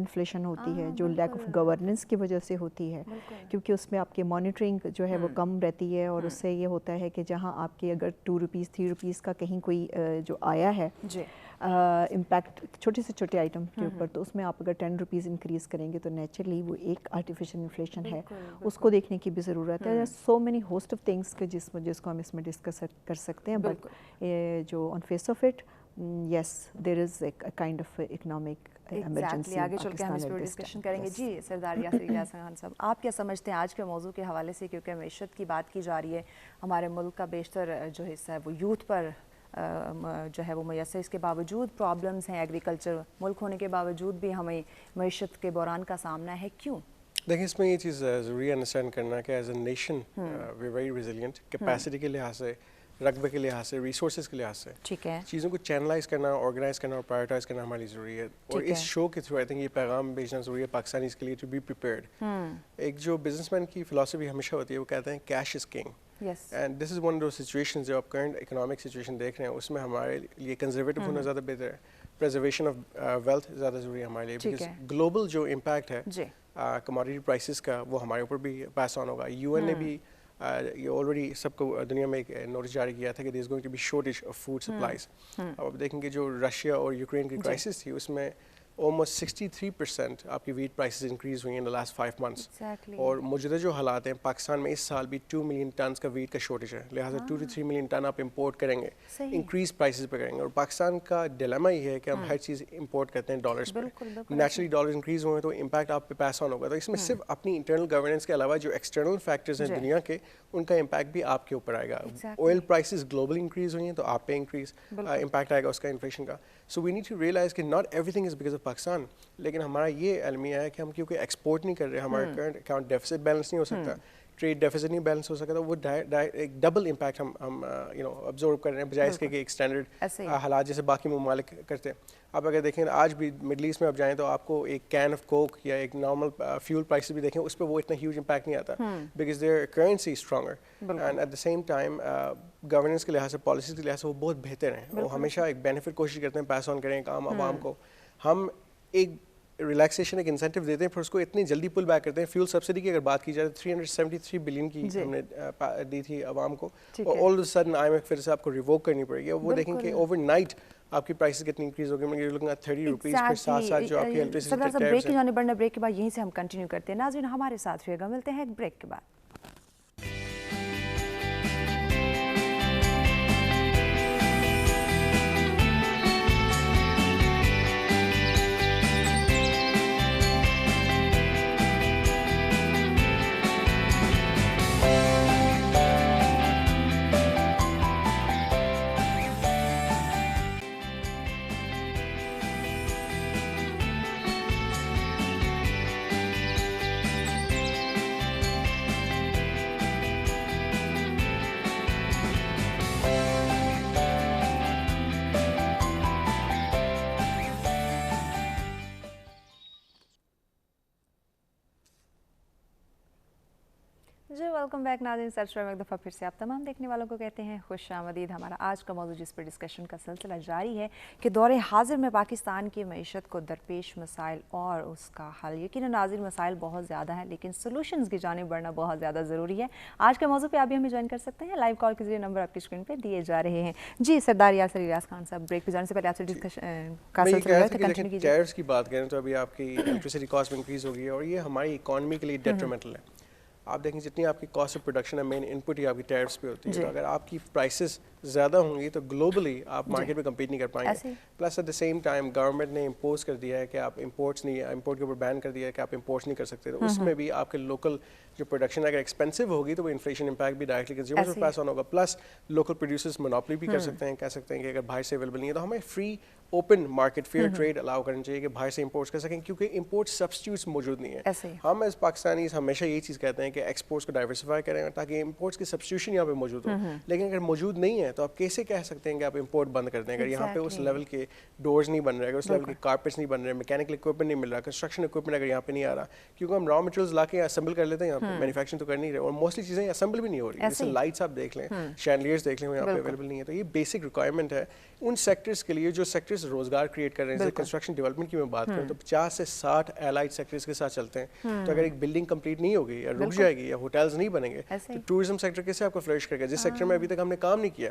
Inflation ہوتی ہے جو لیک آف گورننس کی وجہ سے ہوتی ہے, کیونکہ اس میں آپ کی مانیٹرنگ جو ہے وہ کم رہتی ہے, اور اس سے یہ ہوتا ہے کہ جہاں آپ کی اگر 2 روپیز 3 روپیز کا کہیں کوئی جو آیا ہے امپیکٹ چھوٹے سے چھوٹے آئٹم کے اوپر, تو اس میں آپ اگر 10 روپیز انکریز کریں گے تو نیچرلی وہ ایک آرٹیفیشیل انفلیشن ہے, اس کو دیکھنے کی بھی ضرورت ہے. So many host of things کے جس کو ہم اس میں ڈسکس کر سکتے ہیں, بٹ جو on face of it yes there is a kind of economic emergency. آگے چل کے ہم اس پر ڈسکشن کریں گے. جی سردار یاسر الیاس خان صاحب, آپ کیا سمجھتے ہیں آج کے موضوع کے حوالے سے, کیونکہ معیشت کی بات کی جا رہی ہے, ہمارے ملک کا بیشتر جو حصہ ہے وہ یوتھ پر جو ہے وہ میسر, اس کے باوجود پرابلمز ہیں, ایگریکلچر ملک ہونے کے باوجود بھی ہمیں معیشت کے بحران کا سامنا ہے, کیوں؟ دیکھیں اس میں یہ چیز ضروری انڈرسٹینڈ کرنا کہ as a nation we very resilient, capacity کے لحاظ سے, رقبے کے لحاظ سے, ریسورسز کے لحاظ سے, ٹھیک ہے, چیزوں کو چینلائز کرنا, آرگنائز کرنا اور پرائیورٹائز کرنا ہمارے لیے ضروری ہے. اور اس شو کے تھرو آئی تھنک یہ پیغام بھیجنا ضروری ہے پاکستانیز کے لیے ٹو بی پریپیئرڈ. ایک جو بزنس مین کی فلاسفی ہمیشہ ہوتی ہے وہ کہتے ہیں cash is king, and this is one of those situations جو آپ کرنٹ اکنامک سچویشن دیکھ رہے ہیں, اس میں ہمارے لیے کنزرویٹو ہونا زیادہ بہتر ہے, پریزرویشن آف ویلتھ زیادہ ضروری ہے ہمارے لیے, بیکاز گلوبل جو امپیکٹ ہے کموڈیٹی پرائسز کا وہ ہمارے اوپر بھی پاس آن ہوگا. یو این نے بھی یہ آلریڈی سب کو دنیا میں ایک نوٹس جاری کیا تھا کہ there is going to be shortage of food supplies. اب آپ دیکھیں گے جو رشیا اور یوکرین کی کرائسس تھی, اس میں almost 63% آپ کی ویٹ پرائسز انکریز ہوئی ہیں in the last 5 months. اور موجودہ جو حالات ہیں پاکستان میں اس سال بھی 2 ملین ٹنس کا ویٹ کا شارٹیج ہے, لہٰذا 2 to 3 ملین ٹن آپ امپورٹ کریں گے, انکریز پرائسز پہ کریں گے. اور پاکستان کا ڈیلیما یہ ہے کہ ہم ہر چیز امپورٹ کرتے ہیں ڈالرس پہ, نیچرلی ڈالر انکریز ہوئے تو امپیکٹ آپ پہ پاس آن ہوگا. تو اس میں صرف اپنی انٹرنل گورننس کے علاوہ جو ایکسٹرنل فیکٹرز ہیں دنیا کے, ان کا امپیکٹ بھی آپ کے اوپر آئے گا. آئل پرائسز گلوبل انکریز ہوئی ہیں تو آپ پہ انکریز امپیکٹ آئے گا اس کا, انفلیشن کا. سو وی نیڈ ٹو ریئلائز کہ not every thing is because of Pakistan, لیکن ہمارا یہ المیہ ہے کہ ہم کیونکہ ایکسپورٹ نہیں کر رہے, ہمارا کرنٹ اکاؤنٹ ڈیفیسٹ بیلنس نہیں ہو سکتا, ٹریڈ ڈیفیسٹ نہیں بیلنس ہو سکتا, تو وہ ایک ڈبل امپیکٹ ہم ابزرو کر رہے ہیں بجائے اس کے کہ ایک اسٹینڈرڈ حالات جیسے باقی ممالک کرتے ہیں. آپ اگر دیکھیں آج بھی مڈل ایسٹ میں آپ جائیں تو آپ کو ایک کین آف کوک یا ایک نارمل فیول پرائسز بھی دیکھیں, اس پہ وہ اتنا ہیوج امپیکٹ نہیں آتا because their currency stronger, and at the same time governance کے لحاظ سے, پالیسیز کے لحاظ سے وہ بہت بہتر ہیں. وہ ہمیشہ ایک بینیفٹ کوشش کرتے ہیں پاس آن کریں ایک عام عوام کو. ہم ایک ریلیکسیشن ایک انسینٹیو دیتے ہیں, پھر اس کو اتنی جلدی پل بیک کرتے ہیں. فیول سبسڈی کی اگر بات کی جائے تو 373 بلین کی ہم نے دی تھی عوام کو, اور all of sudden I M F پھر سے آپ کو ریووک کرنی پڑے گی. وہ دیکھیں کہ اوور نائٹ آپ کی پرائسز کتنی انکریز ہوگی, مگر لوگ 30 روپیز پھر ساتھ ساتھ جو آپ کی الیکٹریسٹی کے بریک کی جانب بڑھنا, بریک کے بعد یہیں سے ہم کنٹینیو کرتے ہیں. ناظرین ہمارے ساتھ رہیے گا, ملتے ہیں ایک بریک کے بعد. جی ویلکم بیک ناظرین, سبسکرائب ایک دفعہ پھر سے آپ تمام دیکھنے والوں کو کہتے ہیں خوش آمدید. ہمارا آج کا موضوع جس پر ڈسکشن کا سلسلہ جاری ہے کہ دور حاضر میں پاکستان کی معیشت کو درپیش مسائل اور اس کا حل. یقیناً ناظرین مسائل بہت زیادہ ہیں لیکن سولوشنز کی جانب بڑھنا بہت زیادہ ضروری ہے. آج کے موضوع پہ آپ بھی ہمیں جوائن کر سکتے ہیں, لائیو کال کے ذریعے نمبر آپ کی اسکرین پہ دیے جا رہے ہیں. جی سردار یاسر الیاس خان صاحب, بریک پہ جانے سے پہلے آپ سے ڈسکشن کا سلسلہ کنٹینیو کیجیے. ٹیرفز کی بات کریں تو ابھی آپ کی الیکٹریسٹی کاسٹ انکریز ہوگی اور یہ ہماری اکانومی کے لیے ڈیٹرمنٹل ہے. آپ دیکھیں جتنی آپ کی کاسٹ آف پروڈکشن ہے مین ان پٹ ہی آپ کی ٹیرفس پہ ہوتی ہے. اگر آپ کی پرائسز زیادہ ہوں گی تو گلوبلی آپ مارکیٹ میں کمپیٹ نہیں کر پائیں گے. Plus at the same time government نے امپوز کر دیا ہے کہ آپ امپورٹ کے اوپر بین کر دیا ہے کہ آپ امپورٹس نہیں کر سکتے. تو اس میں بھی آپ کے لوکل جو پروڈکشن اگر ایکسپینسو ہوگی تو وہ انفلیشن امپیکٹ بھی ڈائریکٹلی کنزیومرز پہ پاس آن ہوگا. پلس لوکل پروڈیوسرز مونوپلی بھی کر سکتے ہیں, کہہ سکتے ہیں کہ اگر باہر سے اویلیبل نہیں ہے تو ہمیں free open market fair trade allow کرنا چاہیے کہ باہر سے امپورٹس کر سکیں, کیونکہ امپورٹ سبسٹیوٹس موجود نہیں ہیں. ہم ایز پاکستانیز ہمیشہ یہی چیز کہتے ہیں کہ ایکسپورٹس کو ڈائیورسفائی کریں تاکہ امپورٹس کی سبسٹیوشن یہاں پہ موجود ہو. لیکن اگر موجود نہیں ہے ہے تو آپ کیسے کہہ سکتے ہیں کہ آپ امپورٹ بند کر دیں؟ اگر یہاں پہ اس لیول کے ڈورز نہیں بن رہے, اگر اس لیول کے کارپیٹس نہیں بن رہے, میکینیکل اکوپمنٹ نہیں مل رہا, کنسٹرکشن اکوپمنٹ اگر یہاں پہ نہیں آ رہا, کیونکہ ہم را مٹیریلز لا کے اسمبل کر لیتے ہیں یہاں پہ, مینوفیکچرنگ تو کر نہیں رہے, اور موسٹلی چیزیں اسمبل بھی نہیں ہو رہی. جیسے لائٹس آپ دیکھ لیں, شینڈلیئرز دیکھ لیں, یہاں پہ اویلیبل نہیں ہے. تو یہ بیسک ریکوائرمنٹ ہے ان سیکٹرز کے لیے جو سیکٹرز روزگار کریٹ کر رہے ہیں. جیسے کنسٹرکشن ڈیولپمنٹ کی میں بات کروں تو 50 سے 60 الائڈ سیکٹرز کے ساتھ چلتے ہیں. تو اگر ایک بلڈنگ کمپلیٹ نہیں ہوگی یا رک جائے گی یا ہوٹلز نہیں بنیں گے تو ٹورزم سیکٹر کیسے آپ کو فلرش کرے گا؟ جس سیکٹر میں ابھی تک ہم نے کام نہیں کیا.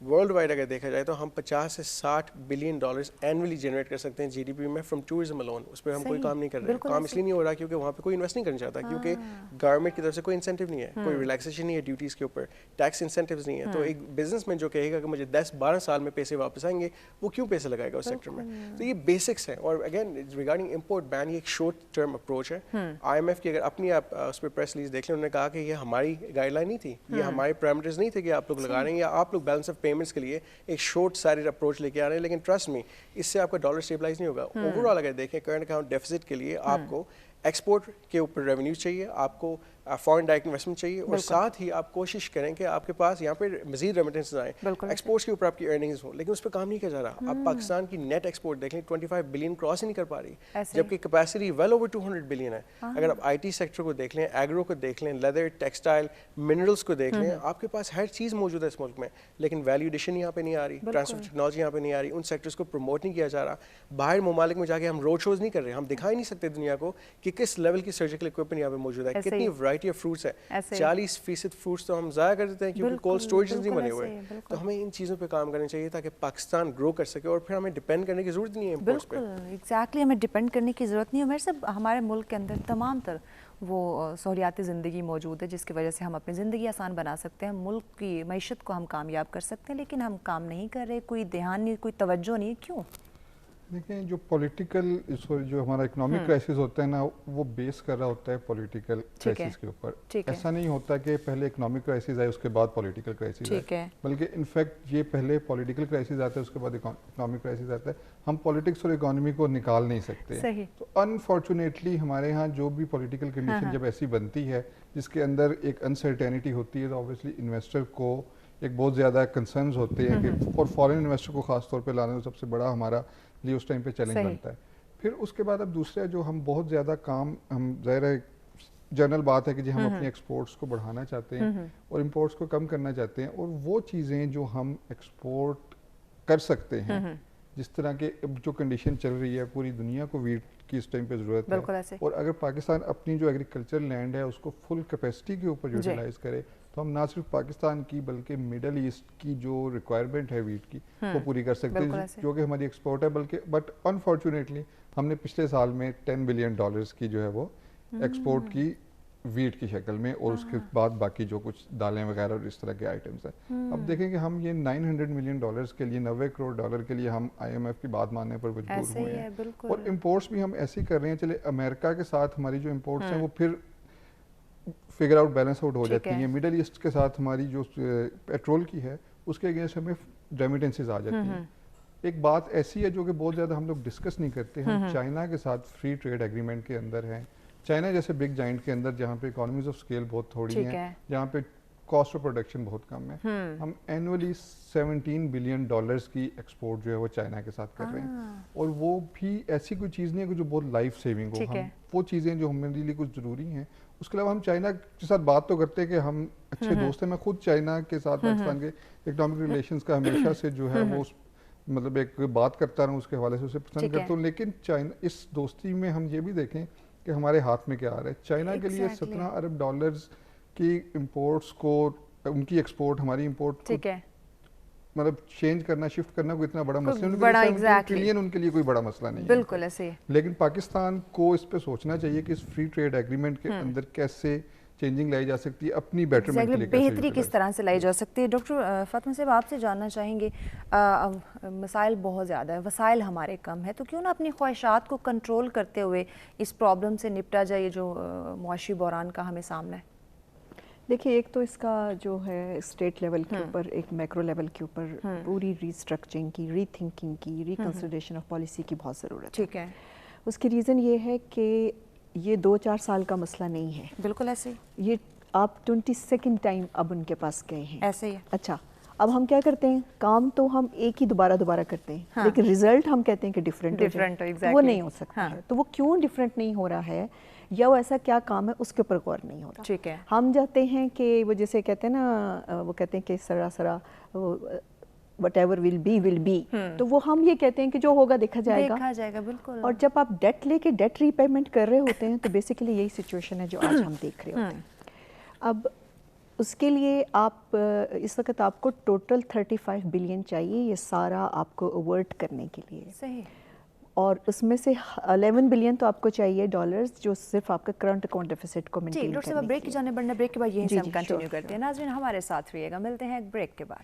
ورلڈ وائڈ اگر دیکھا جائے تو ہم 50 سے 60 بلین ڈالرز اینولی جنریٹ کر سکتے ہیں جی ڈی پی میں فرام ٹورزم الون. اس پہ ہم کوئی کام نہیں کر رہے. کام اس لیے نہیں ہو رہا کیونکہ وہاں پہ کوئی انویسٹ نہیں کرنا چاہتا, کیونکہ گورنمنٹ کی طرف سے کوئی انسینٹیو نہیں ہے, کوئی ریلیکسیشن نہیں ہے ڈیوٹیز کے اوپر, ٹیکس انسینٹیوز نہیں ہے. تو ایک بزنس مین جو کہے گا کہ مجھے 10-12 سال میں پیسے واپس آئیں گے, وہ کیوں پیسے لگائے گا اس سیکٹر میں؟ تو یہ بیسکس ہیں. اور اگین ریگارڈنگ امپورٹ بین, یہ ایک شارٹ ٹرم اپروچ ہے. آئی ایم ایف کی اگر اپنی آپ اس پہ پریس ریلیز دیکھ لیں, انہوں نے کہا کہ یہ ہماری گائیڈ لائن نہیں تھی, یہ ہمارے پیرامیٹرز نہیں تھے کہ آپ لوگ لگا رہے ہیں یا آپ لوگ بیلنس آف پیمنٹس کے لیے ایک شارٹ سائڈڈ اپروچ لے کے آ رہے ہیں. لیکن ٹرسٹ می, اس سے آپ کا ڈالر اسٹیبلائز نہیں ہوگا. اوور آل اگر دیکھیں کرنٹ اکاؤنٹ ڈیفیسٹ کے لیے آپ کو ایکسپورٹ کے اوپر ریونیو چاہیے, آپ کو فارن ڈائریکٹ انویسٹمنٹ چاہیے, اور ساتھ ہی آپ کوشش کریں کہ آپ کے پاس یہاں پہ مزید ریمیٹنس آئیں, ایکسپورٹس کے اوپر آپ کی ارننگز ہوں. لیکن اس پہ کام نہیں کیا جا رہا. اب پاکستان کی نیٹ ایکسپورٹ دیکھ لیں 25 بلین کراس ہی نہیں کر پا رہی, جبکہ کیپیسٹی ویل اوور 200 بلین ہے. اگر آپ آئی ٹی سیکٹر کو دیکھ لیں, ایگرو کو دیکھ لیں, لیدر, ٹیکسٹائل, منرلس کو دیکھ لیں, آپ کے پاس ہر چیز موجود ہے اس ملک میں. لیکن ویلیو ایڈیشن یہاں پہ نہیں آ رہی, ٹرانسفر ٹیکنالوجی یہاں پہ نہیں آ رہی, ان سیکٹرس کو پروموٹ نہیں کیا جا رہا. باہر ممالک میں جا کے ہم روڈ شوز نہیں کر رہے, ہم دکھا ہی نہیں سکتے دنیا کو کہ کس لیول کی سرجیکل اکوپمنٹ یہاں پہ موجود ہے, کتنی ورائٹی آف فروٹس ہے. 40% فروٹس تو ہم ضائع کر دیتے ہیں کیونکہ کولڈ اسٹوریج نہیں بنے ہوئے. تو ہمیں ان چیزوں پہ کام کرنا چاہیے تاکہ پاکستان گرو کر سکے, اور پھر ہمیں ڈپینڈ کرنے کی ضرورت نہیں ہے امپورٹس پہ. بالکل ایگزیکٹلی, ہمیں ڈپینڈ کرنے کی ضرورت نہیں ہے. میرے صاحب ہمارے ملک کے اندر تمام تر وہ سہولیات زندگی موجود ہے جس کی وجہ سے ہم اپنی زندگی آسان بنا سکتے ہیں, ملک کی معیشت کو ہم کامیاب کر سکتے ہیں, لیکن ہم کام نہیں کر رہے, کوئی دھیان نہیں, کوئی توجہ نہیں. کیوں؟ دیکھیں جو پولیٹیکل جو ہمارا اکنامک کرائسس ہوتا ہے نا, وہ بیس کر رہا ہوتا ہے پولیٹیکل کرائسس کے اوپر. ایسا نہیں ہوتا کہ پہلے اکنامک کرائسس آئے اس کے بعد پولیٹیکل کرائسس آئے, بلکہ انفیکٹ یہ پہلے پولیٹیکل کرائسس آتا ہے اس کے بعد اکنامک کرائسس آتا ہے. ہم پولیٹکس اور اکانومی کو نکال نہیں سکتے. تو انفارچونیٹلی ہمارے ہاں جو بھی پولیٹیکل کنڈیشن جب ایسی بنتی ہے جس کے اندر ایک انسرٹینٹی ہوتی ہے, تو اوبویسلی انویسٹر کو ایک بہت زیادہ کنسرنز ہوتے ہیں کہ, اور فارن انویسٹر کو خاص طور پہ لانا سب سے بڑا ہمارا لیے اس ٹائم پہ چیلنج بنتا ہے. پھر اس کے بعد اب دوسرا جو ہم بہت زیادہ کام, ہم ظاہر ہے جنرل بات ہے کہ جی ہم اپنی ایکسپورٹس کو بڑھانا چاہتے ہیں اور امپورٹس کو کم کرنا چاہتے ہیں, اور وہ چیزیں جو ہم ایکسپورٹ کر سکتے ہیں, جس طرح کے جو کنڈیشن چل رہی ہے پوری دنیا کو ویٹ کی اس ٹائم پہ ضرورت ہے, اور اگر پاکستان اپنی جو ایگریکلچرل لینڈ ہے اس کو فل کیپیسٹی کے اوپر یوٹیلائز کرے, تو ہم نہ صرف پاکستان کی بلکہ مڈل ایسٹ کی جو ریکوائرمنٹ ہے ویٹ کی وہ پوری کر سکتے ہیں, جو کہ ہماری ایکسپورٹ ہے. بلکہ بٹ انفارچونیٹلی ہم نے پچھلے سال میں $10 بلین کی جو ہے وہ ایکسپورٹ کی ویٹ کی شکل میں, اور اس کے بعد باقی جو کچھ دالیں وغیرہ اور اس طرح کے آئٹمس ہیں. اب دیکھیں کہ ہم یہ $900 ملین کے لیے $90 کروڑ کے لیے ہم آئی ایم ایف کی بات ماننے پر مجبور ہوئے ہیں, اور امپورٹس بھی ہم ایسے کر رہے ہیں. چلے امریکہ کے ساتھ ہماری جو امپورٹس ہیں وہ پھر فگر آؤٹ بیلنس آؤٹ ہو جاتی ہیں. مڈل ایسٹ کے ساتھ ہماری جو پیٹرول کی ہے اس کے اگینسٹ ہمیں ریمیٹنسز آ جاتی ہیں. ایک بات ایسی ہے جو کہ بہت زیادہ ہم لوگ ڈسکس نہیں کرتے, ہم چائنا کے ساتھ فری ٹریڈ ایگریمنٹ کے اندر ہیں. چائنا جیسے بگ جائنٹ کے اندر جہاں پہ اکانومیز آف اسکیل بہت تھوڑی ہیں, جہاں پہ کاسٹ آف پروڈکشن بہت کم ہے, ہم اینولی $17 بلین کی ایکسپورٹ جو ہے وہ چائنا کے ساتھ کر رہے ہیں. اور وہ بھی ایسی کوئی چیز نہیں ہے کہ جو بہت لائف سیونگ ہو. ہم وہ چیزیں جو ہمارے لیے کچھ ضروری ہیں, اس کے علاوہ ہم چائنا کے ساتھ بات تو کرتے ہیں کہ ہم اچھے دوست ہیں. میں خود چائنا کے ساتھ پاکستان کے اکنامک ریلیشنز کا ہمیشہ سے جو ہے وہ مطلب ایک بات کرتا رہا ہوں, اس کے حوالے سے اسے پسند کرتا ہوں. لیکن چائنا اس دوستی میں ہم یہ بھی دیکھیں کہ ہمارے ہاتھ میں کیا آ رہا ہے. چائنا کے لیے $17 ارب کی امپورٹس کو, ان کی ایکسپورٹ ہماری امپورٹ کو مطلب چینج کرنا, شفٹ کرنا کوئی اتنا بڑا مسئلہ نہیں, ان کے لیے کوئی بڑا مسئلہ نہیں ہے. بالکل ایسے. لیکن پاکستان کو اس پہ سوچنا چاہیے کہ اس فری ٹریڈ ایگریمنٹ کے اندر کیسے چینجنگ لائی جا سکتی ہے, اپنی بیٹرمنٹ کے لیے بہتری کس طرح سے لائی جا سکتی ہے. ڈاکٹر فاطمہ صاحب آپ سے جاننا چاہیں گے, مسائل بہت زیادہ ہے, وسائل ہمارے کم ہے, تو کیوں نہ اپنی خواہشات کو کنٹرول کرتے ہوئے اس پرابلم سے نپٹا جائے جو معاشی بحران کا ہمیں سامنا ہے. دیکھیے ایک تو اس کا جو ہے اسٹیٹ لیول کے اوپر, ایک میکرو لیول کے اوپر پوری ری اسٹرکچرنگ کی, ری تھنکنگ کی, ری کنسیڈریشن آف پالیسی کی بہت ضرورت ہے. ٹھیک ہے. اس کی ریزن یہ ہے کہ یہ 2-4 سال کا مسئلہ نہیں ہے. بالکل ایسے. یہ آپ 22nd ٹائم اب ان کے پاس گئے ہیں. ایسے ہی. اچھا, اب ہم کیا کرتے ہیں, کام تو ہم ایک ہی دوبارہ کرتے ہیں, لیکن ریزلٹ ہم کہتے ہیں کہ ڈفرینٹ وہ نہیں ہو سکتا ہے. تو وہ کیوں ڈفرینٹ نہیں ہو رہا ہے یا وہ ایسا کیا کام ہے اس کے اوپر غور نہیں ہو رہا. ٹھیک ہے, ہم چاہتے ہیں کہ وہ جیسے کہتے ہیں نا, وہ کہتے ہیں کہ سرا وٹ ایور ول بی, تو وہ ہم یہ کہتے ہیں کہ جو ہوگا دیکھا جائے گا. بالکل. اور جب آپ ڈیٹ لے کے ڈیٹ ری پیمنٹ کر رہے ہوتے ہیں تو بیسیکلی یہی سچویشن ہے جو آج ہم دیکھ رہے ہوتے ہیں. اب اس کے لیے آپ اس وقت آپ کو ٹوٹل 35 بلین چاہیے یہ سارا آپ کو اوورٹ کرنے کے لیے. صحیح. اور اس میں سے 11 بلین تو آپ کو چاہیے ڈالرز جو صرف آپ کا کرنٹ اکاؤنٹ ڈیفیسٹ کو مینٹین کرنے کے لیے. ڈاکٹر صاحب بریک کی جانے بڑھنا, بریک کے بعد یہیں سے ہم کنٹینیو کرتے ہیں. ناظرین ہمارے ساتھ رہیے گا, ملتے ہیں ایک بریک کے بعد.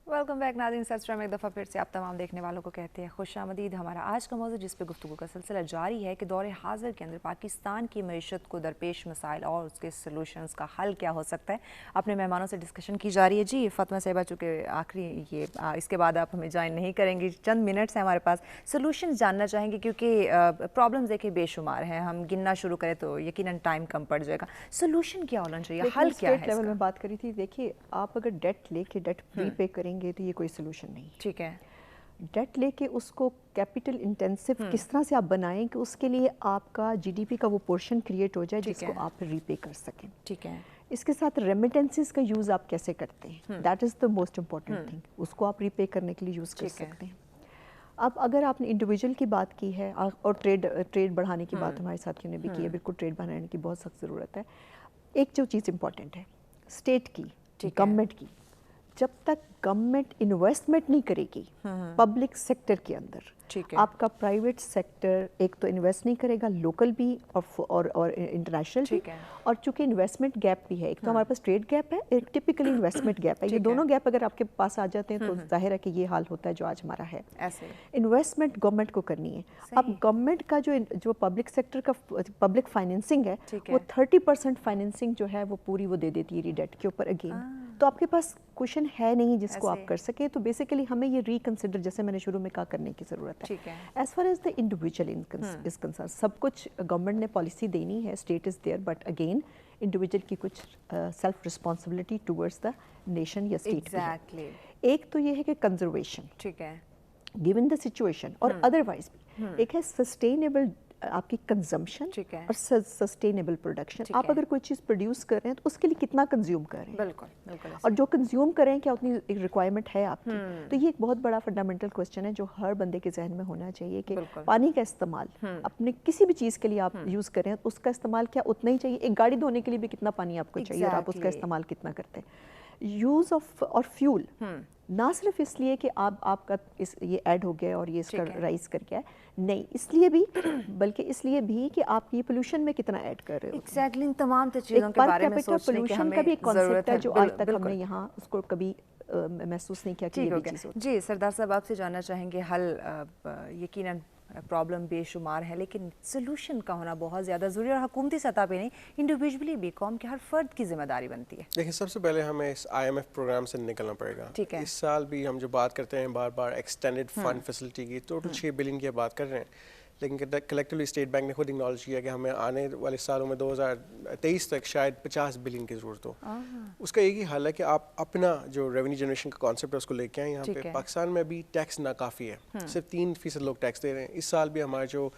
ویلکم بیک ناظرین. سرسرا میں ایک دفعہ پھر سے آپ تمام دیکھنے والوں کو کہتے ہیں خوش آمدید. ہمارا آج کا موضوع جس پہ گفتگو کا سلسلہ جاری ہے کہ دور حاضر کے اندر پاکستان کی معیشت کو درپیش مسائل اور اس کے سلوشنز کا حل کیا ہو سکتا ہے. اپنے مہمانوں سے ڈسکشن کی جا رہی ہے. جی فاطمہ صاحبہ, چونکہ آخری یہ اس کے بعد آپ ہمیں جوائن نہیں کریں گی, چند منٹس ہیں ہمارے پاس, سلوشنز جاننا چاہیں گے کیونکہ پرابلمز دیکھیں بے شمار ہیں. ہم گننا شروع کریں تو یقیناً ٹائم کم پڑ جائے گا. سلوشن کیا ہونا چاہیے, حل کیا ہے؟ لیول میں بات کری تھی, دیکھیے آپ اگر ڈیٹ لے کے ڈیٹ پری پے کریں گے تو یہ کوئی سلوشن نہیں. ٹھیک ہے. ڈیٹ لے کے اس کو کیپٹل انٹینسو کس طرح سے آپ بنائیں کہ اس کے لیے آپ کا جی ڈی پی کا وہ پورشن کریٹ ہو جائے جس کو آپ ری پے کر سکیں. ٹھیک ہے. اس کے ساتھ ریمیٹنسز کا یوز آپ کیسے کرتے ہیں, that is the most important thing. اس کو آپ ری پے کرنے کے لیے یوز کر سکتے ہیں. اب اگر آپ نے انڈیویجول کی بات کی ہے اور ٹریڈ بڑھانے کی بات ہمارے ساتھیوں نے بھی کی ہے, بالکل ٹریڈ بڑھانے کی بہت سخت ضرورت ہے. ایک جو چیز امپورٹنٹ ہے اسٹیٹ کی, گورنمنٹ کی, جب تک گورنمنٹ انویسٹمنٹ نہیں کرے گی پبلک سیکٹر کے اندر, آپ کا پرائیویٹ سیکٹر ایک تو انویسٹ نہیں کرے گا, لوکل بھی اور انٹرنیشنل بھی. اور چونکہ انویسٹمنٹ گیپ بھی ہے, ایک تو ہمارے پاس ٹریڈ گیپ ہے, ایک ٹپیکلی انویسٹمنٹ گیپ ہے. یہ دونوں گیپ اگر آپ کے پاس آ جاتے ہیں تو ظاہر ہے کہ یہ حال ہوتا ہے جو آج ہمارا ہے. انویسٹمنٹ گورنمنٹ کو کرنی ہے. اب گورنمنٹ کا جو پبلک سیکٹر کا پبلک فائنینسنگ ہے وہ 30% فائنینسنگ جو ہے وہ پوری وہ دے دیتی ہے ڈیٹ کے اوپر اگین. تو آپ کے پاس کوشن ہے نہیں جس کو آپ کر سکیں. تو بیسیکلی ہمیں یہ ریکنسیڈر, جیسے میں نے شروع میں کہا, کرنے کی ضرورت ہے. As far as the individual is concern, سب کچھ گورنمنٹ نے پالیسی دینی ہے, state is there, but again individual کی کچھ self responsibility towards the nation یا اسٹیٹ بھی ہے. ایک تو یہ ہے کہ کنزرویشن, ٹھیک ہے, گیون دا سچویشن, اور ادروائز بھی ایک ہے سسٹینیبل آپ کی کنزمپشن اور سسٹینیبل پروڈکشن. آپ اگر کوئی چیز پروڈیوس کر رہے ہیں تو اس کے لیے کتنا کنزیوم کر رہے ہیں, بالکل, اور جو کنزیوم کر رہے ہیں کیا اتنی ایک ریکوائرمنٹ ہے آپ کی. تو یہ ایک بہت بڑا فنڈامنٹل کوسچن ہے جو ہر بندے کے ذہن میں ہونا چاہیے کہ پانی کا استعمال اپنے کسی بھی چیز کے لیے آپ یوز کر رہے ہیں, اس کا استعمال کیا اتنا ہی چاہیے. ایک گاڑی دھونے کے لیے بھی کتنا پانی آپ کو چاہیے اور آپ اس کا استعمال کتنا کرتے ہیں. یوز آف اور فیول نہ صرف اس لیے کہ آپ کا یہ ایڈ ہو گیا اور یہ اس کا رائز کر گیا ہے, نہیں, اس لیے بھی بلکہ اس لیے بھی کہ آپ یہ پولوشن میں کتنا ایڈ کر رہے ہو. ایگزیکٹلی ان تمام چیزوں کے بارے میں سوچنے کی ہمیں کا بھی ایک کانسیپٹ ہے جو آج تک ہم نے یہاں اس کو کبھی محسوس نہیں کیا کہ یہ بھی چیز ہوتی ہے. جی سردار صاحب, آپ سے جاننا چاہیں گے, حل یقیناً پرابلم بے شمار ہے لیکن سلوشن کا ہونا بہت زیادہ ضروری ہے, اور حکومتی سطح پہ نہیں, انڈیویجولی بھی قوم کے ہر فرد کی ذمہ داری بنتی ہے. دیکھیں, سب سے پہلے ہمیں اس IMF پروگرام سے نکلنا پڑے گا. اس سال بھی ہم جو بات کرتے ہیں بار بار ایکسٹینڈڈ فنڈ فیسلٹی کی, ٹوٹل 6 بلین کی بات کر رہے ہیں, لیکن کلیکٹیولی اسٹیٹ بینک نے خود اکنالج کیا کہ ہمیں آنے والے سالوں میں 2023 تک شاید 50 بلین کی ضرورت ہو. اس کا ایک ہی حل ہے کہ آپ اپنا جو ریونیو جنریشن کا کانسیپٹ ہے اس کو لے کے آئیں. یہاں پہ پاکستان میں ابھی ٹیکس ناکافی ہے, صرف 3% لوگ ٹیکس دے رہے ہیں. اس سال بھی ہمارا جو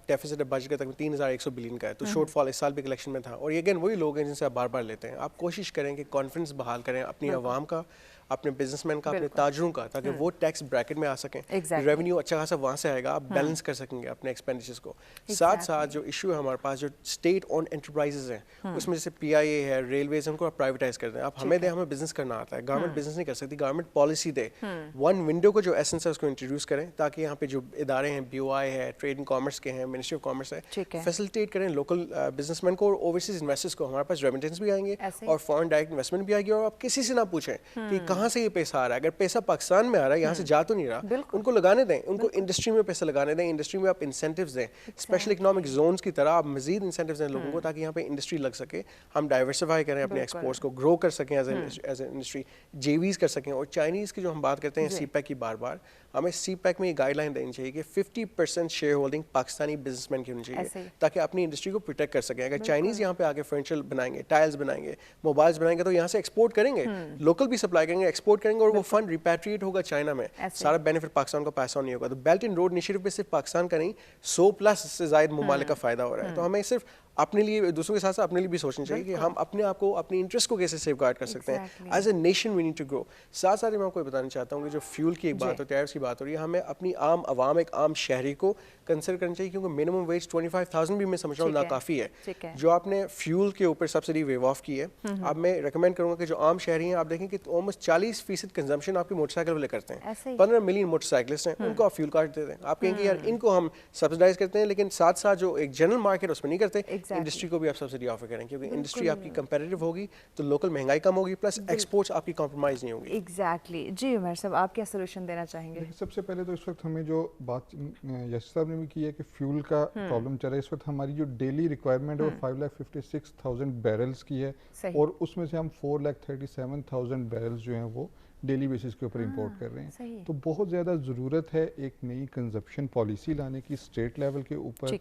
ڈیفیسٹ بجٹ تک 3100 بلین کا ہے, تو شارٹ فال اس سال بھی کلیکشن میں تھا. اور یہ اگین وہی لوگ ہیں جن سے آپ بار بار لیتے ہیں. آپ کوشش کریں کہ کانفیڈنس بحال کریں اپنی عوام کا, اپنے بزنس مین کا, اپنے تاجروں کا, تاکہ وہ ٹیکس بریکٹ میں آ سکیں, ریونیو اچھا خاصا وہاں سے آئے گا, آپ بیلنس کر سکیں گے اپنے ایکسپینڈیچرز کو. ساتھ ساتھ جو ایشو ہے ہمارے پاس, جو اسٹیٹ اون انٹرپرائزز ہیں, اس میں جیسے پی آئی اے ہے, ریلویز, ان کو آپ پرائیویٹائز کر دیں. آپ ہمیں دیں, ہمیں بزنس کرنا آتا ہے, گورنمنٹ بزنس نہیں کر سکتی, گورنمنٹ پالیسی دے, ون ونڈو کو جو ایسنس ہے اس کو انٹروڈیوس کریں, تاکہ یہاں پہ جو ادارے ہیں, بی او آئی ہے, ٹریڈ اینڈ کامرس کے ہیں, منسٹری آف کامرس ہے, فیسلٹیٹ کریں لوکل بزنس مین کو اور اوورسیز انویسٹرز کو. ہمارے پاس ریمیٹنس بھی آئیں گے اور فارن ڈائریکٹ انویسٹمنٹ بھی آئے گی, اور آپ کسی سے نہ پوچھیں کہ کہاں سے یہ پیسہ آ رہا ہے. اگر پیسہ پاکستان میں آ رہا ہے, یہاں سے جا تو نہیں رہا, ان کو لگانے دیں, ان کو انڈسٹری میں پیسہ لگانے دیں, انڈسٹری میں آپ انسینٹیوز دیں, اسپیشل اکنامک زونس کی طرح آپ مزید انسینٹیوز دیں لوگوں کو, تاکہ یہاں پہ انڈسٹری لگ سکے, ہم ڈائیورسفائی کریں اپنے ایکسپورٹس کو, گرو کر سکیں ایز اے انڈسٹری, جے ویز کر سکیں. اور چائنیز کی جو ہم بات کرتے ہیں سی پیک کی, بار بار ہمیں سی پیک میں یہ گائیڈ لائن دینی چاہیے کہ 50% share holding Pakistani business man کی ہونی چاہیے, تاکہ اپنی انڈسٹری کو پروٹیکٹ کر سکیں. اگر چائنیز یہاں پہ آ کے فرنیچر بنائیں گے, ٹائلز بنائیں گے, موبائلز بنائیں گے, تو یہاں سے ایکسپورٹ کریں گے, لوکل بھی سپلائی کریں گے, ایکسپورٹ کریں گے, اور وہ فنڈ ریپیٹریٹ ہوگا چائنا میں, سارا بینیفٹ پاکستان کو پیسہ نہیں ہوگا. تو بیلٹ اینڈ روڈ انیشیٹو پہ صرف پاکستان کا نہیں, 100+ سے زائد ممالک کا فائدہ ہو رہا ہے. تو ہمیں صرف اپنے لیے, دوسروں کے ساتھ ساتھ اپنے لیے بھی سوچنا چاہیے کہ ہم اپنے آپ کو, اپنی انٹرسٹ کو کیسے سیف گارڈ کر سکتے ہیں. As a nation we need to grow. ساتھ ساتھ میں آپ کو بتانا چاہتا ہوں کہ جو فیول کی ایک بات ہوتی ہے, ٹیرفس کی بات ہو رہی ہے, ہمیں اپنی عام عوام, ایک عام شہری کو کنسیڈر کرنا چاہیے, کیونکہ منیمم ویج 25,000 بھی میں سمجھ رہا ہوں ناکافی ہے. جو آپ نے فیول کے اوپر سبسڈی ویو آف کی ہے, اب میں ریکمینڈ کروں گا کہ جو عام شہری ہیں, آپ دیکھیں کہ آلموسٹ 40% کنزمپشن آپ کی موٹر سائیکل والے کرتے ہیں. 15 ملین موٹر سائیکلسٹ ہیں, ان کو آپ فیول کارڈ دے دیں. آپ کہیں گے یار ان کو ہم سبسڈائز کرتے ہیں, لیکن ساتھ ساتھ جو ایک جنرل مارکیٹ اس میں نہیں کرتے, انڈسٹری کو بھی آپ سبسڈی آفر کریں, کیونکہ انڈسٹری آپ کی کمپیٹیٹو ہوگی تو لوکل مہنگائی کم ہوگی, پلس ایکسپورٹس آپ کی کمپرومائز نہیں ہوگی. ایگزیکٹلی. جی عمر صاحب, آپ کیا سولوشن دینا چاہیں گے؟ سب سے پہلے تو اس وقت ہمیں جو بات یاسر صاحب نے بھی کی ہے کہ فیول کا پرابلم چل رہا ہے, اس وقت ہماری جو ڈیلی ریکوائرمنٹ ہے وہ 5,56,000 بیرلز کی ہے, اور اس میں سے ہم 4,37,000 بیرلز جو ہیں وہ ڈیلی بیسس کے اوپر امپورٹ کر رہے ہیں. تو بہت زیادہ ضرورت ہے ایک نئی کنزمپشن پالیسی لانے کی اسٹیٹ لیول کے اوپر,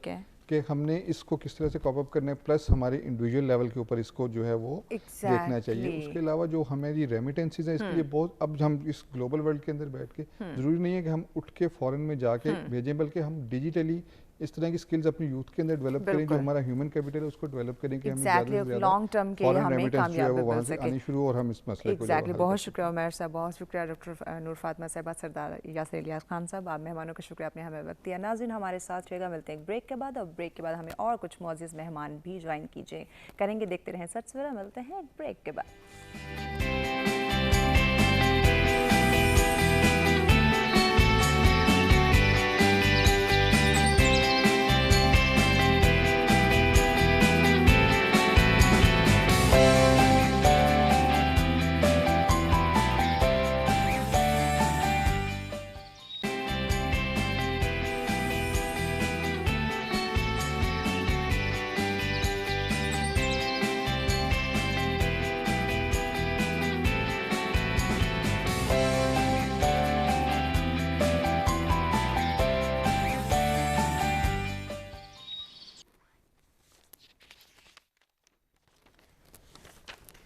کہ ہم نے اس کو کس طرح سے کاپ اپ کرنا ہے, پلس ہمارے انڈیویجول لیول کے اوپر اس کو جو ہے وہ دیکھنا چاہیے. اس کے علاوہ جو ہماری ریمیٹنسز ہیں, اس کے لیے بہت, اب ہم اس گلوبل ورلڈ کے اندر بیٹھ کے ضروری نہیں ہے کہ ہم اٹھ کے فورن میں جا کے بھیجیں, بلکہ ہم ڈیجیٹلی اس طرح کی سکلز اپنی یوتھ کے اندر ڈیولپ کریں, جو ہمارا ہیومن کیپٹل ہے اس کو ڈیولپ کریں, کہ ہمیں زیادہ سے زیادہ لانگ ٹرم کے لیے ہمیں کامیاب وہاں سے آنی شروع, اور ہم اس مسئلے کو ایگزیکٹلی. بہت شکریہ عمر صاحب, بہت شکریہ ڈاکٹر نور فاطمہ صاحبہ, سردار یاسر الیاس خان صاحب, آپ مہمانوں کا شکریہ, آپ نے ہمیں وقت دیا. ناظرین ہمارے ساتھ رہے گا, ملتے ہیں ایک بریک کے بعد, اور بریک کے بعد ہمیں اور کچھ معزز مہمان بھی جوائن کیجیے کریں گے. دیکھتے رہیں سچ سویرا, ملتے ہیں ایک بریک کے بعد.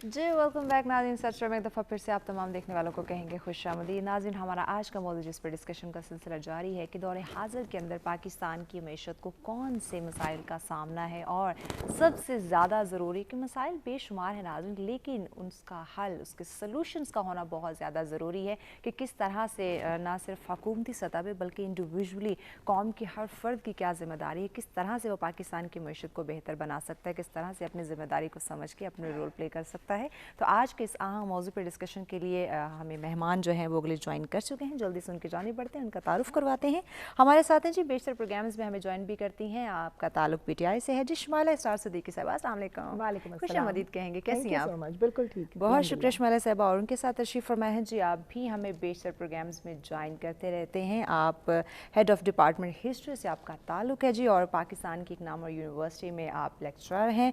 جی ویلکم بیک ناظرین. سچ میں ایک دفعہ پھر سے آپ تمام دیکھنے والوں کو کہیں گے خوش آمدید. ناظرین ہمارا آج کا موضوع جس پر ڈسکشن کا سلسلہ جاری ہے کہ دور حاضر کے اندر پاکستان کی معیشت کو کون سے مسائل کا سامنا ہے, اور سب سے زیادہ ضروری کہ مسائل بے شمار ہیں ناظرین, لیکن اس کا حل, اس کے سلوشنز کا ہونا بہت زیادہ ضروری ہے, کہ کس طرح سے نہ صرف حکومتی سطح پہ بلکہ انڈیویجولی قوم کی ہر فرد کی کیا ذمہ داری ہے, کس طرح سے وہ پاکستان کی معیشت کو بہتر بنا سکتا ہے, کس طرح سے اپنی ذمہ داری کو سمجھ کے اپنے رول پلے کر سکتا ہے. تو آج کے اس اہم موضوع پر ڈسکشن کے لیے ہمیں مہمان جو ہیں وہ اگلے جوائن کر چکے ہیں. جلدی سے ان کی جانب بڑھتے ہیں, ان کا تعارف کرواتے ہیں. ہمارے ساتھ ہیں جی, بیشتر پروگرامز میں ہمیں جوائن بھی کرتی ہیں, آپ کا تعلق پی ٹی آئی سے ہے جی, شمائلہ اسرار صدیقی صاحبہ. السلام علیکم. وعلیکم السلام. خوش آمدید کہیں گے, کیسی ہیں آپ؟ بالکل ٹھیک. بہت شکریہ شمائلہ صاحبہ. اور ان کے ساتھ تشریف فرمائے ہیں جی, آپ بھی ہمیں بیشتر پروگرامز میں جوائن کرتے رہتے ہیں. آپ ہیڈ آف ڈپارٹمنٹ ہسٹری سے آپ کا تعلق ہے جی, اور پاکستان کی ایک نامور یونیورسٹی میں آپ لیکچرر ہیں,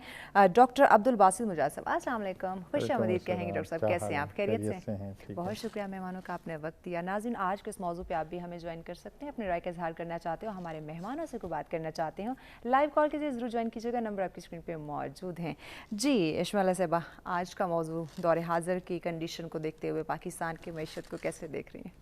ڈاکٹر عبدالباسط مجاہد صاحب. السلام علیکم, خوش آمدید کہیں گے ڈاکٹر صاحب, کیسے ہیں آپ؟ خیریت سے ہیں؟ بہت شکریہ مہمانوں کا, آپ نے وقت دیا. ناظرین آج کے اس موضوع پہ آپ بھی ہمیں جوائن کر سکتے ہیں, اپنے رائے کا اظہار کرنا چاہتے ہو, ہمارے مہمانوں سے کوئی بات کرنا چاہتے ہو, لائیو کال کے ذریعے ضرور جوائن کیجیے گا, نمبر آپ کی اسکرین پہ موجود ہیں. جی شمائلہ صاحبہ, آج کا موضوع دور حاضر کی کنڈیشن کو دیکھتے ہوئے پاکستان کی معیشت کو کیسے دیکھ رہی ہیں؟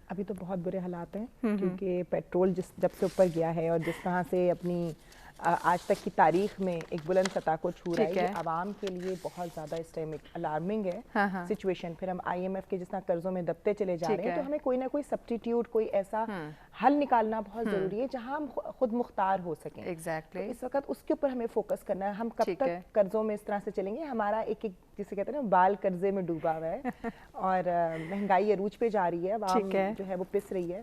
ابھی تو بہت برے حالات ہیں, کیونکہ پیٹرول جب سے اوپر گیا ہے, اور جس طرح سے اپنی آج تک کی تاریخ میں ایک بلند سطح کو چھو رہا ہے. یہ عوام کے لیے بہت زیادہ اس ٹائم ایک الارمنگ ہے سچویشن. پھر ہم IMF کے جس طرح قرضوں میں دبتے چلے جا رہے ہیں تو ہمیں کوئی نہ کوئی سبسٹیٹیوٹ, کوئی ایسا حل نکالنا بہت ضروری ہے جہاں ہم خود مختار ہو سکیں. ایگزیکٹلی اس وقت اس کے اوپر ہمیں فوکس کرنا ہے. ہم کب تک قرضوں میں اس طرح سے چلیں گے؟ ہمارا ایک جسے کہتے ہیں نا بال قرضے میں ڈوبا ہوا ہے اور مہنگائی عروج پہ جا رہی ہے, عوام جو ہے وہ پس رہی ہے.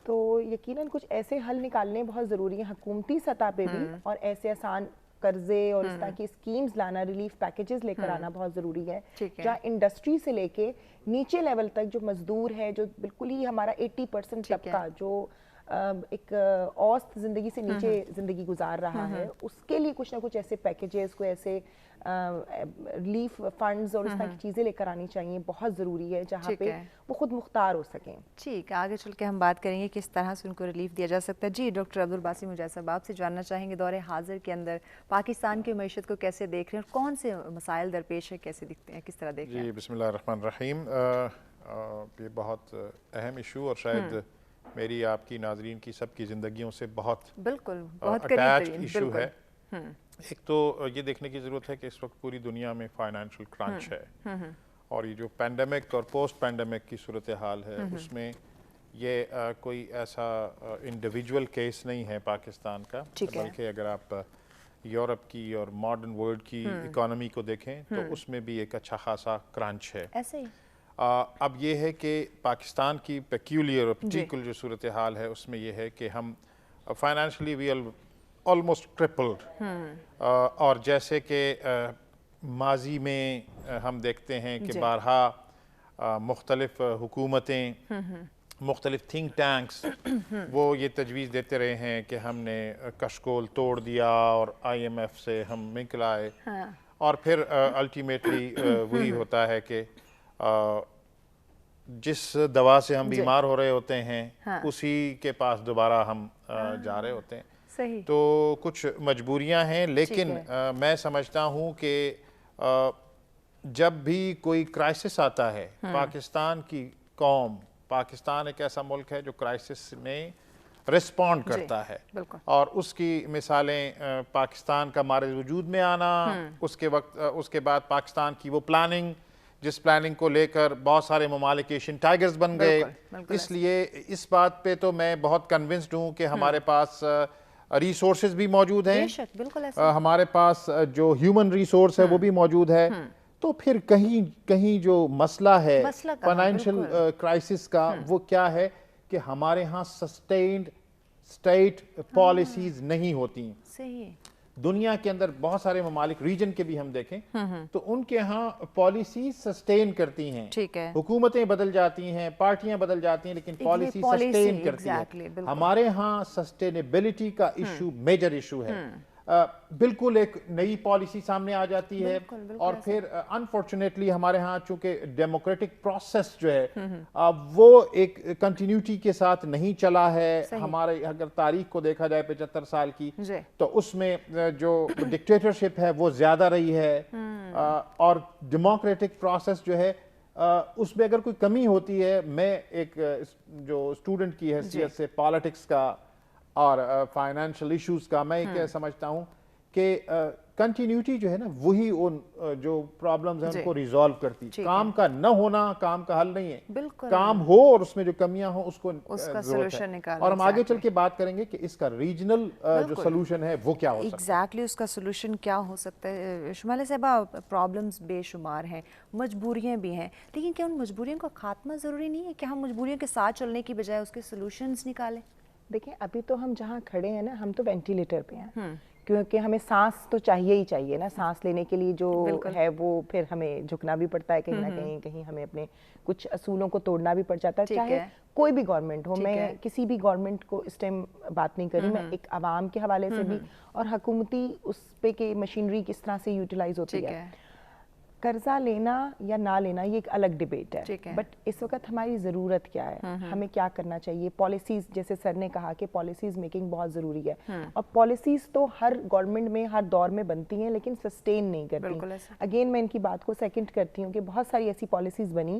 تو یقیناً کچھ ایسے حل نکالنے بہت ضروری ہیں حکومتی سطح پہ بھی, اور ایسے آسان قرضے اور اس طرح کی اسکیمز لانا, ریلیف پیکیجز لے کر آنا بہت ضروری ہے, جہاں انڈسٹری سے لے کے نیچے لیول تک جو مزدور ہے, جو بالکل ہی ہمارا 80% طبقہ جو ایک اوسط زندگی سے نیچے زندگی گزار رہا ہے, اس کے لیے کچھ نہ کچھ ایسے پیکیجز, کوئی ایسے ریلیف فنڈز اور اس طرح کی چیزیں لے کر آنی چاہیے. بہت ضروری ہے جہاں پہ وہ خود مختار ہو سکیں. ٹھیک ہے, آگے چل کے ہم بات کریں گے کس طرح سے ان کو ریلیف دیا جا سکتا ہے. جی ڈاکٹر عبدالباسط مجاہد صاحب, آپ سے جاننا چاہیں گے دور حاضر کے اندر پاکستان کی معیشت کو کیسے دیکھ رہے ہیں, اور کون سے مسائل درپیش ہے, کیسے دکھتے ہیں, کس طرح دیکھ رہے ہیں؟ جی بسم اللہ الرحمن الرحیم. یہ بہت اہم ایشو اور شاید میری, آپ کی, ناظرین کی, سب کی زندگیوں سے بہت بالکل بہت اٹیچ ایشو ہے. ایک تو یہ دیکھنے کی ضرورت ہے کہ اس وقت پوری دنیا میں فائنینشیل کرنچ ہے, اور یہ جو پینڈیمک اور پوسٹ پینڈیمک کی صورتحال ہے اس میں یہ کوئی ایسا انڈیویجول کیس نہیں ہے پاکستان کا, بلکہ اگر آپ یورپ کی اور ماڈرن ورلڈ کی اکانومی کو دیکھیں تو اس میں بھی ایک اچھا خاصا کرنچ ہے. ایسے ہی اب یہ ہے کہ پاکستان کی پیکیولر پرٹیکولر جو صورتحال ہے اس میں یہ ہے کہ ہم فائنینشلی وی آلموسٹ ٹرپلڈ, اور جیسے کہ ماضی میں ہم دیکھتے ہیں کہ بارہا مختلف حکومتیں, مختلف تھنک ٹینکس وہ یہ تجویز دیتے رہے ہیں کہ ہم نے کشکول توڑ دیا اور IMF سے ہم نکل آئے, اور پھر الٹیمیٹلی وہی ہوتا ہے کہ جس دوا سے ہم بیمار ہو رہے ہوتے ہیں اسی کے پاس دوبارہ ہم جا رہے ہوتے ہیں. تو کچھ مجبوریاں ہیں, لیکن میں سمجھتا ہوں کہ جب بھی کوئی کرائسس آتا ہے, پاکستان کی قوم, پاکستان ایک ایسا ملک ہے جو کرائسس میں رسپونڈ کرتا ہے, اور اس کی مثالیں پاکستان کا مارز وجود میں آنا, اس کے بعد پاکستان کی وہ پلاننگ جس پلاننگ کو لے کر بہت سارے ممالک ایشین ٹائیگرز بن گئے. اس لیے اس بات پہ تو میں بہت کنونسڈ ہوں کہ ہمارے پاس ریسورسز بھی موجود ہیں, ہمارے پاس جو ہیومن ریسورس ہے وہ بھی موجود ہے. تو پھر کہیں جو مسئلہ ہے فائنینشیل کرائسس کا وہ کیا ہے کہ ہمارے ہاں سسٹینڈ اسٹیٹ پالیسیز نہیں ہوتی. دنیا کے اندر بہت سارے ممالک, ریجن کے بھی ہم دیکھیں تو ان کے ہاں پالیسیز سسٹین کرتی ہیں, حکومتیں بدل جاتی ہیں, پارٹیاں بدل جاتی ہیں, لیکن پالیسی سسٹین کرتی ہے. ہمارے ہاں سسٹینیبلٹی کا ایشو میجر ایشو ہے. بالکل ایک نئی پالیسی سامنے آ جاتی ہے, اور پھر انفارچونیٹلی ہمارے ہاں چونکہ ڈیموکریٹک پروسیس جو ہے وہ ایک کنٹینیوٹی کے ساتھ نہیں چلا ہے. ہمارے اگر تاریخ کو دیکھا جائے 75 سال کی, تو اس میں جو ڈکٹیٹرشپ ہے وہ زیادہ رہی ہے, اور ڈیموکریٹک پروسیس جو ہے اس میں اگر کوئی کمی ہوتی ہے, میں ایک جو اسٹوڈنٹ کی حیثیت سے پالیٹکس کا اور فائنینشیل ایشوز کا, میں یہ سمجھتا ہوں کہ کنٹینیوٹی جو ہے نا وہی ان جو پرابلمز ہیں ان کو ریزالو کرتی. کام کا نہ ہونا کام کا حل نہیں ہے, کام ہو اور اس میں جو کمیاں ہوں اس کو ضرورت ہے. اور ہم آگے چل کے بات کریں گے کہ اس کا ریجنل جو سلوشن ہے وہ کیا ہو سکتا ہے. ایگزیکٹلی اس کا سلوشن کیا ہو سکتا ہے. شمالی صاحبہ, پرابلمز بے شمار ہیں, مجبوریاں بھی ہیں, لیکن کیا ان مجبوریوں کا خاتمہ ضروری نہیں ہے کہ ہم مجبوریوں کے ساتھ چلنے کی بجائے اس کے سلوشنز نکالیں؟ دیکھیں ابھی تو ہم جہاں کھڑے ہیں نا, ہم تو وینٹیلیٹر پہ ہیں, کیونکہ ہمیں سانس تو چاہیے ہی چاہیے نا. سانس لینے کے لیے جو ہے وہ پھر ہمیں جھکنا بھی پڑتا ہے کہیں نہ کہیں, کہیں ہمیں اپنے کچھ اصولوں کو توڑنا بھی پڑ جاتا ہے, چاہے کوئی بھی گورنمنٹ ہو. میں کسی بھی گورنمنٹ کو اس ٹائم بات نہیں کری, میں ایک عوام کے حوالے سے بھی, اور حکومتی اس پہ کہ مشینری کس طرح سے یوٹیلائز ہوتی ہے. قرضہ لینا یا نہ لینا یہ ایک الگ ڈیبیٹ ہے, بٹ اس وقت ہماری ضرورت کیا ہے, ہمیں کیا کرنا چاہیے. پالیسیز, جیسے سر نے کہا کہ پالیسیز میکنگ بہت ضروری ہے, اور پالیسیز تو ہر گورنمنٹ میں ہر دور میں بنتی ہیں لیکن سسٹین نہیں کرتی. اگین میں ان کی بات کو سیکنڈ کرتی ہوں کہ بہت ساری ایسی پالیسیز بنی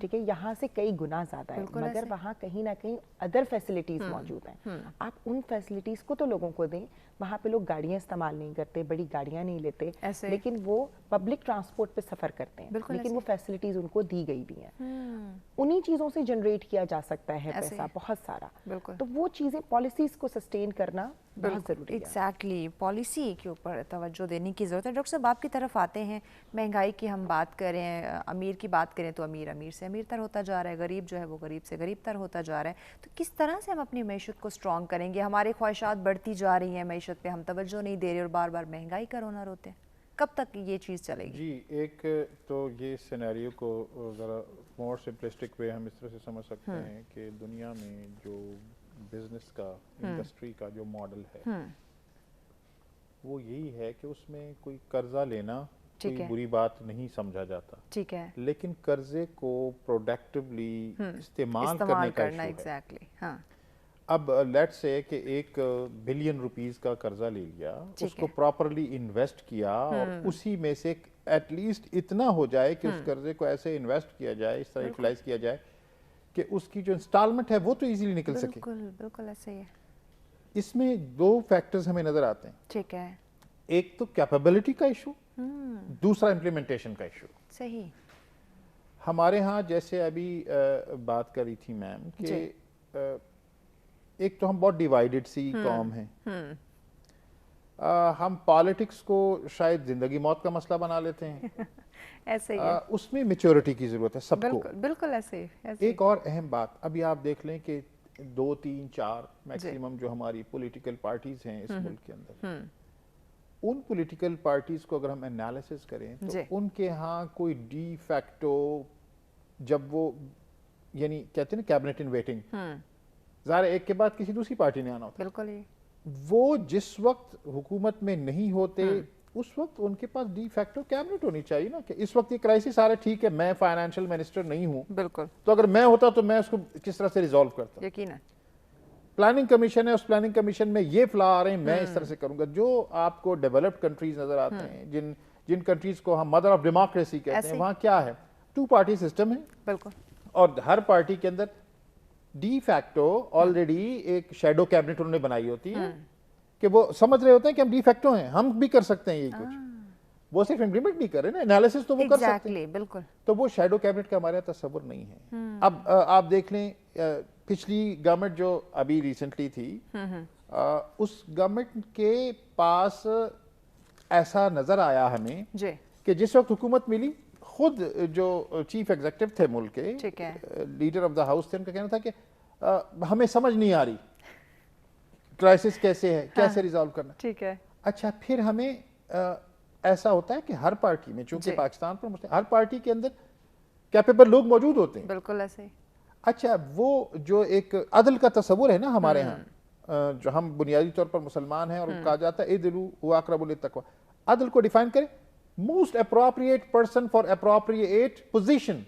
ٹھیک ہے, یہاں سے کئی گنا زیادہ ہے, مگر وہاں کہیں نہ کہیں ادر فیسلٹیز موجود ہیں. آپ ان فیسلٹیز کو تو لوگوں کو دیں. وہاں پہ لوگ گاڑیاں استعمال نہیں کرتے, بڑی گاڑیاں نہیں لیتے, لیکن وہ پبلک ٹرانسپورٹ پہ سفر کرتے ہیں, لیکن وہ فیسلٹیز ان کو دی گئی بھی ہیں. انہی چیزوں سے جنریٹ کیا جا سکتا ہے پیسہ بہت سارا. تو وہ چیزیں, پالیسیز کو سسٹین کرنا بہت ضروری ہے. ایگزیکٹلی, پالیسی کے اوپر توجہ دینے کی ضرورت ہے. ڈاکٹر صاحب آپ کی طرف آتے ہیں, مہنگائی کی ہم بات کریں, امیر کی بات کریں تو امیر سے امیر تر ہوتا جا رہا ہے, غریب جو ہے وہ غریب سے غریب تر ہوتا جا رہا ہے. تو کس طرح سے ہم اپنی معیشت کو اسٹرانگ کریں گے؟ ہماری خواہشات بڑھتی جا رہی ہیں, معیشت پہ ہم توجہ نہیں دے رہے اور بار بار مہنگائی کا رونا روتے ہیں. کب تک یہ چیز چلے گی؟ جی, ایک تو یہ سینیریو کو ذرا مور سمپلسٹک وے ہم اس طرح سے سمجھ سکتے ہیں کہ دنیا میں جو بزنس کا, انڈسٹری کا جو ماڈل ہے وہ یہی ہے کہ اس میں کوئی قرضہ لینا کوئی بری بات نہیں سمجھا جاتا, ٹھیک ہے, لیکن قرضے کو پروڈکٹیولی استعمال کرنے کا ایشو ہے. ایگزیکٹلی. ہاں, اب لیٹس سے کہ 1 بلین روپیز کا قرضہ لے لیا, اس کو پراپرلی انویسٹ کیا اور اسی میں سے ایٹ لیسٹ اتنا ہو جائے کہ اس قرضے کو ایسے انویسٹ کیا جائے, اس طرح یوٹیلائز کیا جائے کہ اس کی جو انسٹالمنٹ ہے وہ تو ایزیلی نکل سکے. بالکل ایسے ہی ہے. اس میں 2 فیکٹرز ہمیں نظر آتے ہیں. ٹھیک ہے, ایک تو کیپیبلٹی کا ایشو, دوسرا امپلیمنٹیشن کا ایشو. صحیح. ہمارے ہاں جیسے ابھی بات کری تھی میم کہ ایک تو ہم بہت ڈیوائیڈڈ سی قوم ہیں. ہم پالیٹکس کو شاید زندگی موت کا مسئلہ بنا لیتے ہیں. ایسے ہی ہے. اس میں میچورٹی کی ضرورت ہے سب کو. بالکل ایسے. ایک اور اہم بات, ابھی آپ دیکھ لیں کہ 2 3 4 میکسیمم جو ہماری پولیٹیکل پارٹیز ہیں اس ملک کے اندر, ان پولیٹیکل پارٹیز کو اگر ہم انالیسس کریں تو ان کے ہاں کوئی ڈی فیکٹو, جب وہ یعنی کہتے ہیں نا کیبنٹ ان ویٹنگ, ظاہر ایک کے بعد کسی دوسری پارٹی نے آنا ہوتا ہے. بالکل. وہ جس وقت حکومت میں نہیں ہوتے اس وقت ان کے پاس ڈی فیکٹو کیبنٹ ہونی چاہیے نا, کہ اس وقت یہ کرائسس آ رہا ہے, ٹھیک ہے میں فائنینشیل منسٹر نہیں ہوں, بالکل, تو اگر میں ہوتا تو میں اس کو کس طرح سے ریزالو کرتا. یقیناً پلاننگ کمیشن ہے, اس پلاننگ کمیشن میں یہ فلا آ رہے ہیں, میں اس طرح سے کروں گا. جو آپ کو ڈیولپڈ کنٹریز نظر آتے ہیں, جن کنٹریز کو ہم مدر آف ڈیموکریسی کہتے ہیں, وہاں کیا ہے, 2 پارٹی سسٹم ہے. بالکل. اور ہر پارٹی کے اندر ڈی فیکٹو آلریڈی ایک شیڈو کیبنٹ انہوں نے بنائی ہوتی ہے کہ وہ سمجھ رہے ہوتے ہیں کہ ہم ڈی فیکٹو ہیں, ہم بھی کر سکتے ہیں یہ کچھ. وہ صرف امپلیمنٹ نہیں کر رہے نا, انالیسس تو وہ کر سکتے ہیں. بالکل. تو وہ شیڈو کیبنٹ کا ہمارے تصور نہیں ہے. اب آپ دیکھ لیں پچھلی گورنمنٹ جو ابھی ریسنٹلی تھی, اس گورنمنٹ کے پاس ایسا نظر آیا ہمیں کہ جس وقت حکومت ملی, خود جو چیف ایگزیکٹو تھے ملک کے, لیڈر آف دا ہاؤس تھے, ان کا کہنا تھا کہ ہمیں سمجھ نہیں آ رہی کرائسس کیسے ہے, کیسے ریزالو کرنا. ٹھیک ہے. اچھا, پھر ہمیں ایسا ہوتا ہے کہ ہر پارٹی میں, چونکہ پاکستان پر ہر پارٹی کے اندر کیپیبل لوگ موجود ہوتے ہیں. بالکل ایسے. اچھا, وہ جو ایک عدل کا تصور ہے نا ہمارے ہاں, جو ہم بنیادی طور پر مسلمان ہیں اور کہا جاتا ہے اعدلوا هو اقرب للتقوی, عدل کو ڈیفائن کریں, most appropriate person for appropriate position.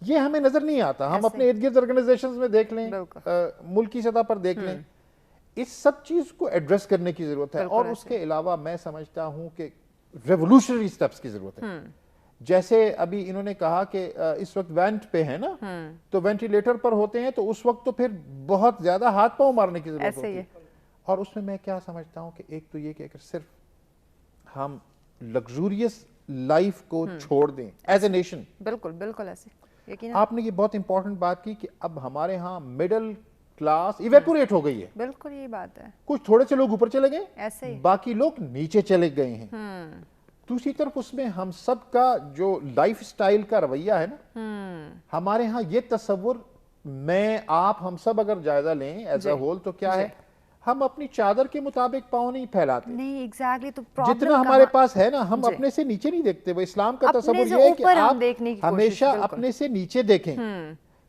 یہ ہمیں نظر نہیں آتا. ہم اپنے ارد گرد آرگنائزیشنز میں دیکھ لیں, ملکی سطح پر دیکھ لیں, اس سب چیز کو ایڈریس کرنے کی ضرورت ہے. اور اس کے علاوہ میں سمجھتا ہوں کہ ریولوشنری سٹیپس کی ضرورت ہے. جیسے ابھی انہوں نے کہا کہ اس وقت وینٹ پہ ہے نا, تو وینٹیلیٹر پر ہوتے ہیں, تو اس وقت تو پھر بہت زیادہ ہاتھ پاؤں مارنے کی ضرورت ہوتی ہے. اور اس میں میں کیا سمجھتا ہوں کہ ایک تو یہ کہ اگر صرف ہم لگزوریس لائف کو چھوڑ دیں ایز اے نیشن. بالکل بالکل ایسے. آپ نے یہ بہت امپورٹنٹ بات کی کہ اب ہمارے ہاں مڈل کلاس ایویپوریٹ ہو گئی ہے. بالکل یہ بات ہے. کچھ تھوڑے سے لوگ اوپر چلے گئے, باقی لوگ نیچے چلے گئے ہیں. دوسری طرف اس میں ہم سب کا جو لائف سٹائل کا رویہ ہے نا, ہمارے ہاں یہ تصور, میں آپ ہم سب اگر جائزہ لیں ایز اے ہول, تو کیا ہے, ہم اپنی چادر کے مطابق پاؤں نہیں پھیلاتے. نہیں ایگزیکٹلی. تو جتنا ہمارے پاس ہے نا, ہم اپنے سے نیچے نہیں دیکھتے. وہ اسلام کا تصور یہ ہے کہ آپ ہمیشہ اپنے سے نیچے دیکھیں.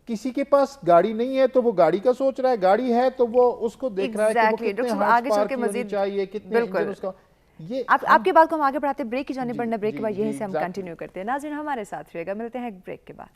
کسی کے پاس گاڑی نہیں ہے تو وہ گاڑی کا سوچ رہا ہے, گاڑی ہے تو وہ اس کو دیکھ رہا ہے کہ وہ کتنے ہارس پاور کی ہونی چاہیے, کتنے انجن اس کا. یہ آپ کی بات کو ہم آگے بڑھاتے ہیں, بریک کی جانب بڑھنا, بریک کے بعد یہیں سے ہم کنٹینیو کرتے ہیں. ناظرین ہمارے ساتھ رہے گا, ملتے ہیں بریک کے بعد.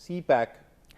CPEC,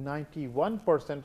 91%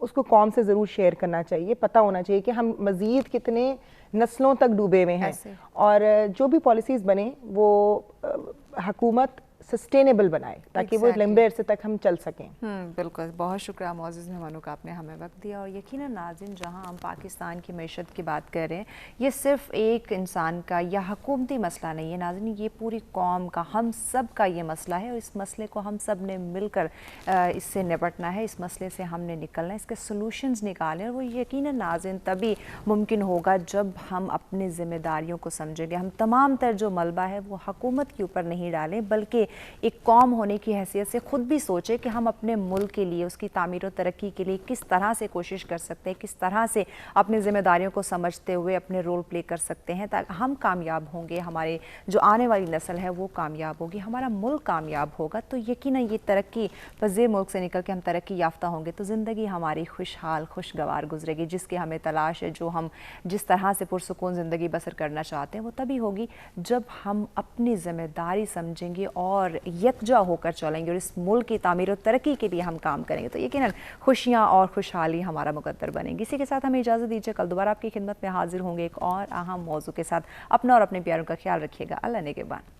اس کو قوم سے ضرور شیئر کرنا چاہیے. پتہ ہونا چاہیے کہ ہم مزید کتنے نسلوں تک ڈوبے ہوئے ہیں, اور جو بھی پالیسیز بنے وہ حکومت سسٹینیبل بنائے تاکہ وہ لمبے عرصے تک ہم چل سکیں. بالکل, بہت شکریہ معزز مہمانوں کا, آپ نے ہمیں وقت دیا. اور یقیناً ناظرین, جہاں ہم پاکستان کی معیشت کی بات کر رہے ہیں, یہ صرف ایک انسان کا یا حکومتی مسئلہ نہیں ہے ناظرین, یہ پوری قوم کا, ہم سب کا یہ مسئلہ ہے, اور اس مسئلے کو ہم سب نے مل کر اس سے نپٹنا ہے. اس مسئلے سے ہم نے نکلنا ہے, اس کے سلوشنز نکالیں, اور وہ یقیناً ناظرین تبھی ممکن ہوگا جب ہم اپنی ذمہ داریوں کو سمجھیں گے. ہم تمام تر جو ملبہ ہے وہ حکومت کے اوپر نہیں ڈالیں, بلکہ ایک قوم ہونے کی حیثیت سے خود بھی سوچے کہ ہم اپنے ملک کے لیے, اس کی تعمیر و ترقی کے لیے کس طرح سے کوشش کر سکتے ہیں, کس طرح سے اپنی ذمہ داریوں کو سمجھتے ہوئے اپنے رول پلے کر سکتے ہیں, تاکہ ہم کامیاب ہوں گے, ہمارے جو آنے والی نسل ہے وہ کامیاب ہوگی, ہمارا ملک کامیاب ہوگا. تو یقیناً یہ ترقی پذیر ملک سے نکل کے ہم ترقی یافتہ ہوں گے, تو زندگی ہماری خوشحال خوشگوار گزرے گی, جس کی ہمیں تلاش ہے, جو ہم جس طرح سے پرسکون زندگی بسر کرنا چاہتے ہیں, وہ تبھی ہوگی جب ہم اپنی ذمہ داری سمجھیں گے اور یکجا ہو کر چلیں گے, اور اس ملک کی تعمیر و ترقی کے لیے ہم کام کریں گے. تو یقیناً خوشیاں اور خوشحالی ہمارا مقدر بنیں گی. اسی کے ساتھ ہمیں اجازت دیجیے, کل دوبارہ آپ کی خدمت میں حاضر ہوں گے ایک اور اہم موضوع کے ساتھ. اپنا اور اپنے پیاروں کا خیال رکھیے گا. اللہ نگہبان.